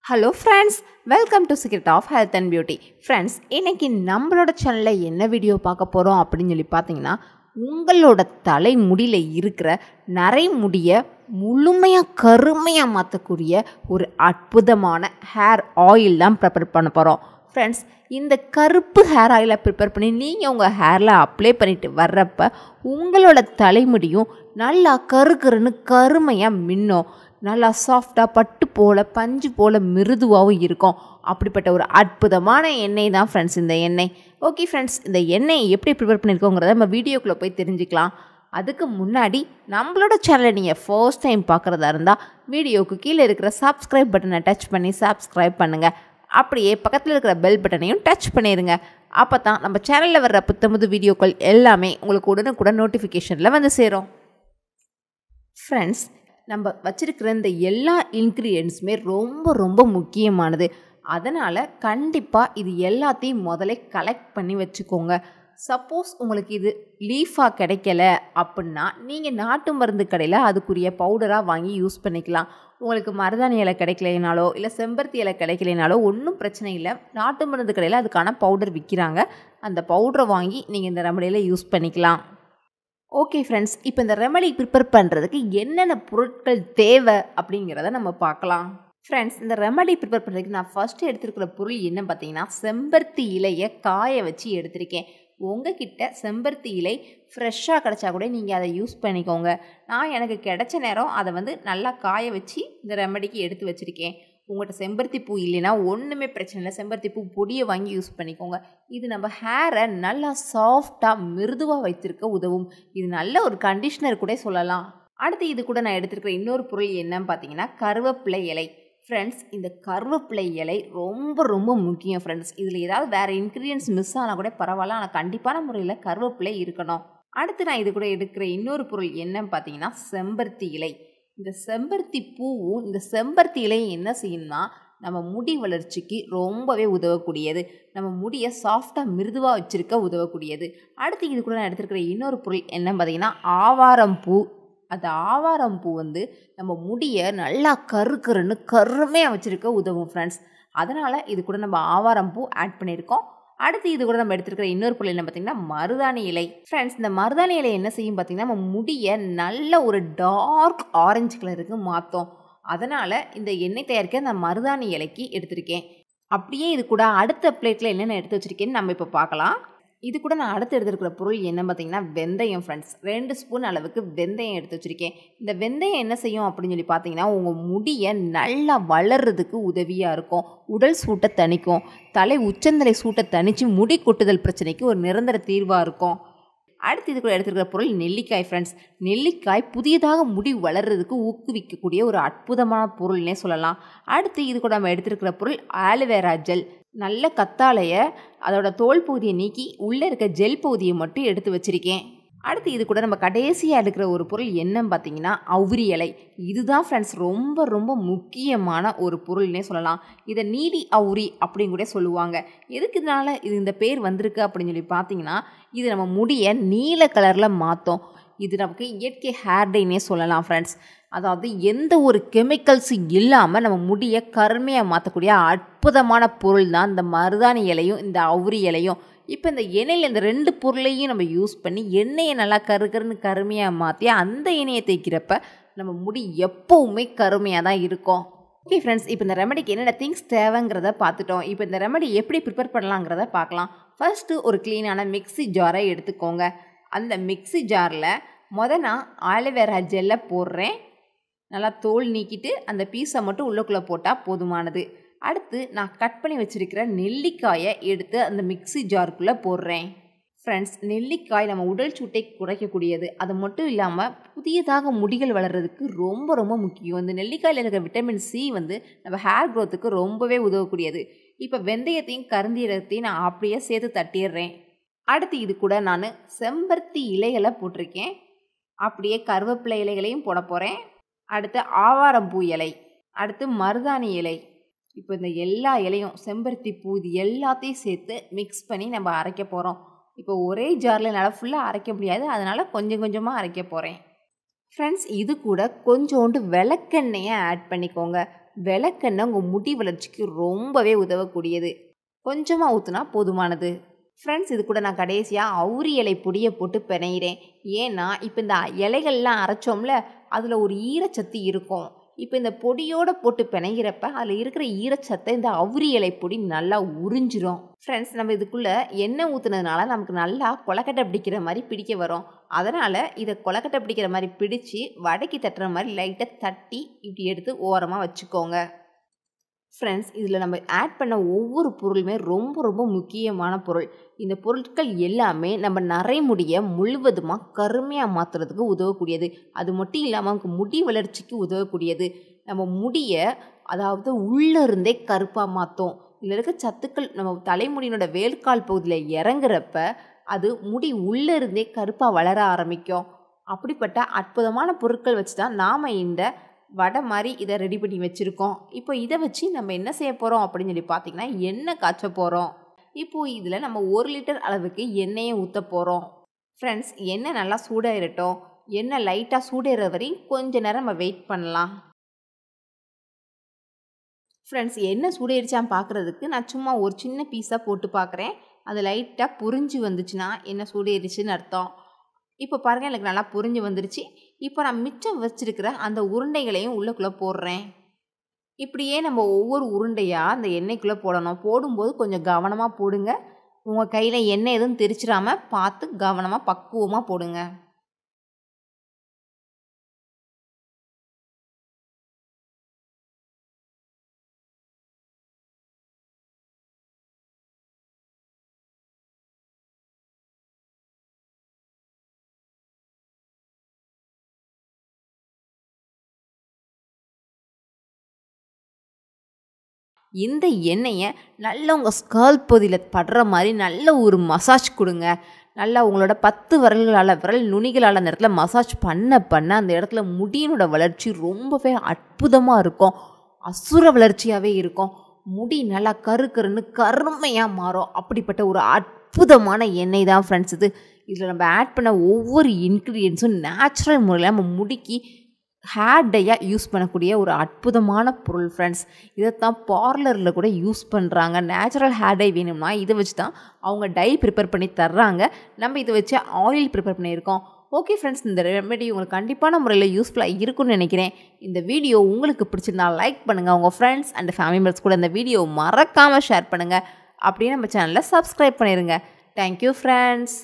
Hello friends, welcome to secret of health and beauty. Friends, இன்றைக்கி நம்மளோட சேனலில் என்ன வீடியோ பார்க்க போகிறோம் அப்படின்னு சொல்லி பார்த்தீங்கன்னா, உங்களோட தலைமுடியில் இருக்கிற நரைமுடியை முழுமையாக கருமையாக மாற்றக்கூடிய ஒரு அற்புதமான ஹேர் ஆயில் தான் ப்ரிப்பேர் பண்ண போகிறோம். ஃப்ரெண்ட்ஸ், இந்த கருப்பு ஹேர் ஆயிலை ப்ரிப்பேர் பண்ணி நீங்கள் உங்கள் ஹேரில் அப்ளை பண்ணிவிட்டு வர்றப்ப உங்களோட தலைமுடியும் நல்லா கருன்னு கருமையாக மின்னும். நல்லா சாஃப்டாக பட்டு போல் பஞ்சு போல் மிருதுவாகவும் இருக்கும். அப்படிப்பட்ட ஒரு அற்புதமான எண்ணெய் தான் ஃப்ரெண்ட்ஸ் இந்த எண்ணெய். ஓகே ஃப்ரெண்ட்ஸ், இந்த எண்ணெய் எப்படி ப்ரிப்பேர் பண்ணியிருக்கோங்கிறத நம்ம வீடியோக்குள்ளே போய் தெரிஞ்சுக்கலாம். அதுக்கு முன்னாடி நம்மளோட சேனலை நீங்கள் ஃபர்ஸ்ட் டைம் பார்க்குறதா இருந்தால் வீடியோவுக்கு கீழே இருக்கிற சப்ஸ்கிரைப் பட்டனை டச் பண்ணி சப்ஸ்கிரைப் பண்ணுங்கள். அப்படியே பக்கத்தில் இருக்கிற பெல் பட்டனையும் டச் பண்ணிடுங்க. அப்போ தான் நம்ம சேனலில் வர்ற புத்தம்புது வீடியோக்கள் எல்லாமே உங்களுக்கு உடனுக்குடன் நோட்டிஃபிகேஷனில் வந்து சேரும். ஃப்ரெண்ட்ஸ், நம்ம வச்சுருக்கிற இந்த எல்லா இன்க்ரீடியன்ட்ஸுமே ரொம்ப ரொம்ப முக்கியமானது. அதனால் கண்டிப்பாக இது எல்லாத்தையும் முதல்ல கலெக்ட் பண்ணி வச்சுக்கோங்க. சப்போஸ் உங்களுக்கு இது லீஃபாக கிடைக்கல அப்படின்னா நீங்கள் நாட்டு மருந்து கடையில் அதுக்குரிய பவுடராக வாங்கி யூஸ் பண்ணிக்கலாம். உங்களுக்கு மருதாணி இலை கிடைக்கலைனாலோ இல்லை செம்பருத்தி இலை கிடைக்கலைனாலோ ஒன்றும் பிரச்சனை இல்லை. நாட்டு மருந்து கடையில் அதுக்கான பவுடர் விற்கிறாங்க. அந்த பவுடரை வாங்கி நீங்கள் இந்த ரெமடியில் யூஸ் பண்ணிக்கலாம். ஓகே ஃப்ரெண்ட்ஸ், இப்போ இந்த ரெமடி ப்ரிப்பேர் பண்ணுறதுக்கு என்னென்ன பொருட்கள் தேவை அப்படிங்கிறத நம்ம பார்க்கலாம். ஃப்ரெண்ட்ஸ், இந்த ரெமடி ப்ரிப்பேர் பண்ணுறதுக்கு நான் ஃபஸ்ட்டு எடுத்துருக்கிற பொருள் என்ன பார்த்தீங்கன்னா, செம்பருத்தி இலையை காய வச்சு எடுத்திருக்கேன். உங்ககிட்ட செம்பருத்தி இலை ஃப்ரெஷ்ஷாக கிடச்சா கூட நீங்கள் அதை யூஸ் பண்ணிக்கோங்க. நான் எனக்கு கிடைச்ச நேரம் அதை நல்லா காய வச்சு இந்த ரெமடிக்கு எடுத்து வச்சுருக்கேன். உங்கள்கிட்ட செம்பருத்தி பூ இல்லைன்னா ஒன்றுமே பிரச்சனை இல்லை, செம்பருத்தி பூ பொடியை வாங்கி யூஸ் பண்ணிக்கோங்க. இது நம்ம ஹேரை நல்லா சாஃப்டாக மிருதுவாக வைத்திருக்க உதவும். இது நல்ல ஒரு கண்டிஷ்னர் கூட சொல்லலாம். அடுத்து இது கூட நான் எடுத்துருக்கிற இன்னொரு பொருள் என்னன்னு பார்த்தீங்கன்னா, கருவேப்பிலை இலை. ஃப்ரெண்ட்ஸ், இந்த கருவேப்பிலை இலை ரொம்ப ரொம்ப முக்கியம். ஃப்ரெண்ட்ஸ், இதில் ஏதாவது வேறு இன்க்ரீடியன்ஸ் மிஸ் ஆனால் கூட பரவாயில்ல, ஆனால் கண்டிப்பான முறையில் கருவேப்பிலை இருக்கணும். அடுத்து நான் இது கூட எடுக்கிற இன்னொரு பொருள் என்னன்னு பார்த்தீங்கன்னா, செம்பருத்தி இலை. இந்த செம்பருத்தி பூவும் இந்த செம்பருத்தி இலையும் என்ன செய்யணும்னா, நம்ம முடி வளர்ச்சிக்கு ரொம்பவே உதவக்கூடியது. நம்ம முடியை சாஃப்டாக மிருதுவாக வச்சுருக்க உதவக்கூடியது. அடுத்து இது கூட நான் எடுத்துருக்கிற இன்னொரு பொருள் என்னன்னு பார்த்தீங்கன்னா, ஆவாரம் பூ. அந்த ஆவாரம் பூ நம்ம முடியை நல்லா கருன்னு கருமையாக வச்சுருக்க உதவும் ஃப்ரெண்ட்ஸ். அதனால் இது கூட நம்ம ஆவாரம் பூ ஆட் பண்ணியிருக்கோம். அடுத்து இது கூட நம்ம எடுத்துருக்கிற இன்னொரு பொருள் என்ன பார்த்தீங்கன்னா, மருதாணி இலை. ஃப்ரெண்ட்ஸ், இந்த மருதாணி இலை என்ன செய்யும் பார்த்தீங்கன்னா, நம்ம முடியை நல்ல ஒரு டார்க் ஆரஞ்சு கலருக்கு மாற்றும். அதனால் இந்த எண்ணெய் தயாரிக்க நான் மருதாணி இலைக்கு எடுத்திருக்கேன். அப்படியே இது கூட அடுத்த பிளேட்டில் என்னென்ன எடுத்து வச்சுருக்கேன்னு நம்ம இப்போ பார்க்கலாம். இது கூட நான் அடுத்து எடுத்துருக்கிற பொருள் என்ன பார்த்தீங்கன்னா, வெந்தயம். ஃப்ரெண்ட்ஸ், 2 ஸ்பூன் அளவுக்கு வெந்தயம் எடுத்து வச்சுருக்கேன். இந்த வெந்தயம் என்ன செய்யும் அப்படின்னு சொல்லி பார்த்தீங்கன்னா, உங்கள் முடியை நல்லா வளர்கிறதுக்கு உதவியாக இருக்கும். உடல் சூட்டை தணிக்கும். தலை உச்சந்தலை சூட்டை தணித்து முடி கொட்டுதல் பிரச்சனைக்கு ஒரு நிரந்தர தீர்வாக இருக்கும். அடுத்து இது கூட எடுத்துருக்கிற பொருள் நெல்லிக்காய். ஃப்ரெண்ட்ஸ், நெல்லிக்காய் புதியதாக முடி வளர்கிறதுக்கு ஊக்குவிக்கக்கூடிய ஒரு அற்புதமான பொருள்னே சொல்லலாம். அடுத்து இது கூட நம்ம எடுத்துருக்கிற பொருள் ஆலோவேரா ஜெல். நல்ல கத்தாழையை அதோட தோல் பகுதியை நீக்கி உள்ளே இருக்க ஜெல் பகுதியை மட்டும் எடுத்து வச்சுருக்கேன். அடுத்து இது கூட நம்ம கடைசியாக எடுக்கிற ஒரு பொருள் என்னன்னு பார்த்தீங்கன்னா, அவுரி இலை. இதுதான் ஃப்ரெண்ட்ஸ் ரொம்ப ரொம்ப முக்கியமான ஒரு பொருள்னே சொல்லலாம். இதை நீடி அவுரி அப்படின்னு கூட சொல்லுவாங்க. எதுக்கு இதனால் இந்த பேர் வந்திருக்கு அப்படின்னு சொல்லி பார்த்தீங்கன்னா, இது நம்ம முடியை நீல கலரில் மாற்றும். இது நமக்கு இயற்கை ஹேர் டைனே சொல்லலாம் ஃப்ரெண்ட்ஸ். அதாவது எந்த ஒரு கெமிக்கல்ஸும் இல்லாமல் நம்ம முடியை கருமையாக மாற்றக்கூடிய அற்புதமான பொருள் தான் இந்த மருதாணி இலையும் இந்த அவுரி இலையும். இப்போ இந்த எண்ணெயில் இந்த 2 பொருளையும் நம்ம யூஸ் பண்ணி எண்ணெயை நல்லா கருன்னு கருமையாக மாற்றி அந்த எண்ணெயை தேய்க்கிறப்ப நம்ம முடி எப்போவுமே கருமையாக தான் இருக்கும். ஓகே ஃப்ரெண்ட்ஸ், இப்போ இந்த ரெமடிக்கு என்னென்ன திங்ஸ் தேவைங்கிறத பார்த்துட்டோம். இப்போ இந்த ரெமடி எப்படி ப்ரிப்பேர் பண்ணலாங்கிறத பார்க்கலாம். ஃபர்ஸ்ட்டு ஒரு க்ளீனான மிக்ஸி ஜாரை எடுத்துக்கோங்க. அந்த மிக்ஸி ஜாரில் நான் ஆலோவேரா ஜெல்லை போடுறேன். நல்லா தோல் நீக்கிட்டு அந்த பீஸை மட்டும் உள்ளுக்குள்ளே போட்டால் போதுமானது. அடுத்து நான் கட் பண்ணி வச்சுருக்கிற நெல்லிக்காயை எடுத்து அந்த மிக்ஸி ஜாருக்குள்ளே போடுறேன். ஃப்ரெண்ட்ஸ், நெல்லிக்காய் நம்ம உடல் சூட்டை குறைக்கக்கூடியது. அது மட்டும் இல்லாமல் புதியதாக முடிகள் வளர்கிறதுக்கு ரொம்ப ரொம்ப முக்கியம். இந்த நெல்லிக்காயில் இருக்கிற விட்டமின் சி நம்ம ஹேர் க்ரோத்துக்கு ரொம்பவே உதவக்கூடியது. இப்போ வெந்தயத்தையும் கருந்தீரத்தையும் நான் அப்படியே சேர்த்து தட்டிடுறேன். அடுத்து இது கூட நான் செம்பருத்தி இலைகளை போட்டிருக்கேன். அப்படியே கருவேப்பிலை இலைகளையும் போட போகிறேன். அடுத்து ஆவாரம் பூ இலை, அடுத்து மருதாணி இலை. இப்போ இந்த எல்லா இலையும் செம்பருத்தி பூ இது எல்லாத்தையும் சேர்த்து மிக்ஸ் பண்ணி நம்ம அரைக்க போகிறோம். இப்போ ஒரே ஜாரில் என்னால் ஃபுல்லாக அரைக்க முடியாது, அதனால் கொஞ்சம் கொஞ்சமாக அரைக்க போகிறேன். ஃப்ரெண்ட்ஸ், இது கூட கொஞ்சோண்டு விளக்கெண்ணெயை ஆட் பண்ணிக்கோங்க. விளக்கெண்ணெய் உங்கள் முடி வளர்ச்சிக்கு ரொம்பவே உதவக்கூடியது. கொஞ்சமாக ஊற்றுனா போதுமானது. ஃப்ரெண்ட்ஸ், இது கூட நான் கடைசியாக அவுரி இலை பொடியை போட்டு பிணையிறேன். ஏன்னா இப்போ இந்த இலைகள்லாம் அரைச்சோம்ல, அதில் ஒரு ஈரச்சத்து இருக்கும். இப்போ இந்த பொடியோடு போட்டு பிணைகிறப்ப அதில் இருக்கிற ஈரச்சத்தை இந்த அவுரி இலை பொடி நல்லா உறிஞ்சிரும். ஃப்ரெண்ட்ஸ், நம்ம இதுக்குள்ளே எண்ணெய் ஊற்றுனதுனால நமக்கு நல்லா கொலக்கட்டை பிடிக்கிற மாதிரி பிடிக்க வரும். அதனால் இதை கொலக்கட்டை பிடிக்கிற மாதிரி பிடிச்சி வடக்கி தட்டுற மாதிரி லைட்டாக தட்டி இப்படி எடுத்து ஓரமாக வச்சுக்கோங்க. ஃப்ரெண்ட்ஸ், இதில் நம்ம ஆட் பண்ண ஒவ்வொரு பொருளுமே ரொம்ப ரொம்ப முக்கியமான பொருள். இந்த பொருட்கள் எல்லாமே நம்ம நரைமுடியை முழுவதுமாக கருமையாக மாற்றுறதுக்கு உதவக்கூடியது. அது மட்டும் இல்லாமல் நமக்கு முடி வளர்ச்சிக்கு உதவக்கூடியது. நம்ம முடியை அதாவது உள்ளிருந்தே கருப்பாக மாற்றும். இதில் இருக்க சத்துக்கள் நம்ம தலைமுடியினோட வேர்க்கால் பகுதியில் இறங்குறப்ப அது முடி உள்ளிருந்தே கருப்பாக வளர ஆரம்பிக்கும். அப்படிப்பட்ட அற்புதமான பொருட்கள் வச்சு தான் நாம் இந்த வடை மாதிரி இதை ரெடி பண்ணி வச்சுருக்கோம். இப்போ இதை வச்சு நம்ம என்ன செய்ய போகிறோம் அப்படின்னு சொல்லி பார்த்திங்கன்னா, எண்ணெய் காய்ச்ச போகிறோம். இப்போது இதில் நம்ம 1 லிட்டர் அளவுக்கு எண்ணெயை ஊற்ற போகிறோம். ஃப்ரெண்ட்ஸ், எண்ணெய் நல்லா சூடாயிரட்டும். எண்ணெய் லைட்டாக சூடேற வரையும் கொஞ்ச நேரம் நம்ம வெயிட் பண்ணலாம். ஃப்ரெண்ட்ஸ், எண்ணெய் சூடேறிச்சான்னு பார்க்குறதுக்கு நான் சும்மா ஒரு சின்ன பீஸாக போட்டு பார்க்குறேன். அது லைட்டாக புரிஞ்சு வந்துச்சுன்னா எண்ணெய் சூடேறிச்சுன்னு அர்த்தம். இப்போ பாருங்கள், எனக்கு நல்லா புரிஞ்சு வந்துருச்சு. இப்போ நான் மிச்சம் வச்சுருக்கிற அந்த உருண்டைகளையும் உள்ளுக்குள்ளே போடுறேன். இப்படியே நம்ம ஒவ்வொரு உருண்டையாக அந்த எண்ணெய்க்குள்ளே போடணும். போடும்போது கொஞ்சம் கவனமாக போடுங்க. உங்கள் கையில் எண்ணெய் எதுவும் தெரிச்சிடாமல் பார்த்து கவனமாக பக்குவமாக போடுங்க. இந்த எண்ணெயை நல்லா உங்கள் ஸ்கால்ப் பகுதியில் படுற மாதிரி நல்ல ஒரு மசாஜ் கொடுங்க. நல்லா உங்களோட 10 விரல் நுனிகளால் அந்த இடத்துல மசாஜ் பண்ண அந்த இடத்துல முடியினோட வளர்ச்சி ரொம்பவே அற்புதமாக இருக்கும். அசுர வளர்ச்சியாகவே இருக்கும். முடி நல்லா கருன்னு கருமையாக மாறும். அப்படிப்பட்ட ஒரு அற்புதமான எண்ணெய் தான் ஃப்ரெண்ட்ஸ் இது. இதில் நம்ம ஆட் பண்ண ஒவ்வொரு இன்க்ரீடியன்ஸும் நேச்சுரல் முறையில் நம்ம முடிக்கு ஹேர் டையாக யூஸ் பண்ணக்கூடிய ஒரு அற்புதமான பொருள் ஃப்ரெண்ட்ஸ். இதைத்தான் பார்லரில் கூட யூஸ் பண்ணுறாங்க. நேச்சுரல் ஹேர் டை வேணும்னா இதை வச்சு தான் அவங்க டை ப்ரிப்பேர் பண்ணி தர்றாங்க. நம்ம இதை வச்சு ஆயில் ப்ரிப்பேர் பண்ணியிருக்கோம். ஓகே ஃப்ரெண்ட்ஸ், இந்த ரெமெடி உங்களுக்கு கண்டிப்பான முறையில் யூஸ்ஃபுல்லாக இருக்கும்னு நினைக்கிறேன். இந்த வீடியோ உங்களுக்கு பிடிச்சிருந்தா லைக் பண்ணுங்கள். உங்கள் ஃப்ரெண்ட்ஸ் அண்ட் ஃபேமிலி மெம்பர்ஸ் கூட இந்த வீடியோ மறக்காமல் ஷேர் பண்ணுங்கள். அப்படியே நம்ம சேனலை சப்ஸ்கிரைப் பண்ணிடுங்க. Thank you friends.